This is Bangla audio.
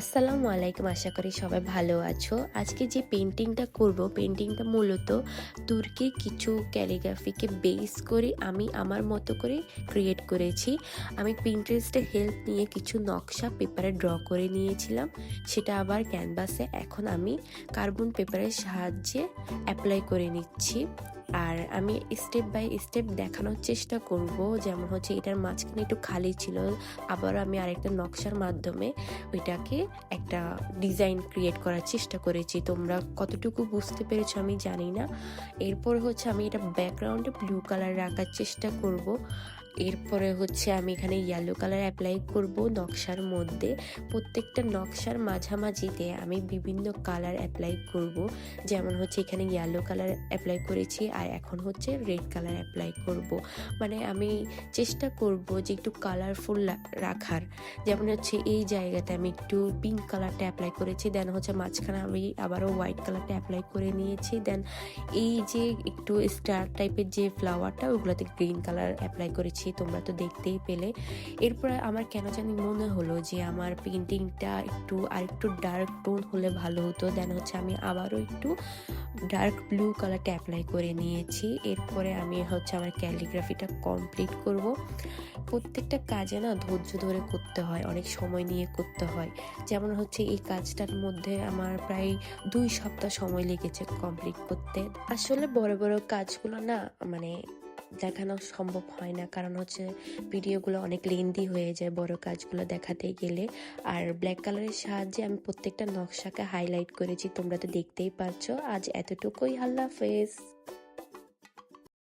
আসসালামু আলাইকুম, আশা করি সবাই ভালো আছো। আজকে যে পেন্টিংটা করব, পেন্টিংটা মূলত তুর্কির কিছু ক্যালিগ্রাফিকে বেস করে আমি আমার মতো করে ক্রিয়েট করেছি। আমি পিন্টারেস্টের হেল্প নিয়ে কিছু নকশা পেপারে ড্র করে নিয়েছিলাম, সেটা আবার ক্যানভাসে এখন আমি কার্বন পেপারের সাহায্যে অ্যাপ্লাই করে নিচ্ছি। আর আমি স্টেপ বাই স্টেপ দেখানোর চেষ্টা করব। যেমন হচ্ছে এটার মাঝখানে একটু খালি ছিল, আবার আমি আরেকটা নকশার মাধ্যমে ওইটাকে একটা ডিজাইন ক্রিয়েট করার চেষ্টা করেছি। তোমরা কতটুকু বুঝতে পেরেছো আমি জানি না। এরপর হচ্ছে আমি এটা ব্যাকগ্রাউন্ডে ব্লু কালার রাখার চেষ্টা করব। এরপরে হচ্ছে আমি এখানে ইয়েলো কালার অ্যাপ্লাই করব নকশার মধ্যে। প্রত্যেকটা নকশার মাঝামাঝিতে আমি বিভিন্ন কালার অ্যাপ্লাই করব। যেমন হচ্ছে এখানে ইয়েলো কালার অ্যাপ্লাই করেছি, আর এখন হচ্ছে রেড কালার অ্যাপ্লাই করব। মানে আমি চেষ্টা করব যে একটু কালারফুল রাখার। যেমন হচ্ছে এই জায়গাতে আমি একটু পিঙ্ক কালারটা অ্যাপ্লাই করেছি, দেন হচ্ছে মাঝখানে আমি আবারও হোয়াইট কালারটা অ্যাপ্লাই করে নিয়েছি। দেন এই যে একটু স্টার টাইপের যে ফ্লাওয়ারটা, ওগুলোতে গ্রিন কালার অ্যাপ্লাই করেছি, তোমরা তো দেখতেই পেলে। এরপরে আমার কেন জানি মনে হলো যে আমার পেন্টিংটা আরেকটু ডার্ক টোন হলে ভালো হতো। দেন হচ্ছে আমি আবারও একটু ডার্ক ব্লু কালারটা অ্যাপ্লাই করে নিয়েছি। এরপরে আমি হচ্ছে আমার ক্যালিগ্রাফিটা কমপ্লিট করব। প্রত্যেকটা কাজে না ধৈর্য ধরে করতে হয়, অনেক সময় নিয়ে করতে হয়। যেমন হচ্ছে এই কাজটার মধ্যে আমার প্রায় 2 সপ্তাহ সময় লেগেছে কমপ্লিট করতে। আসলে বড় বড় কাজগুলো না মানে দেখানো সম্ভব হয় না, কারণ হচ্ছে ভিডিওগুলো অনেক লেন্দি হয়ে যায় বড় কাজগুলো দেখাতে গেলে। আর ব্ল্যাক কালারের সাহায্যে আমি প্রত্যেকটা নকশাকে হাইলাইট করেছি, তোমরা তো দেখতেই পারছো। আজ এতটুকুই, আল্লাহ হাফেজ।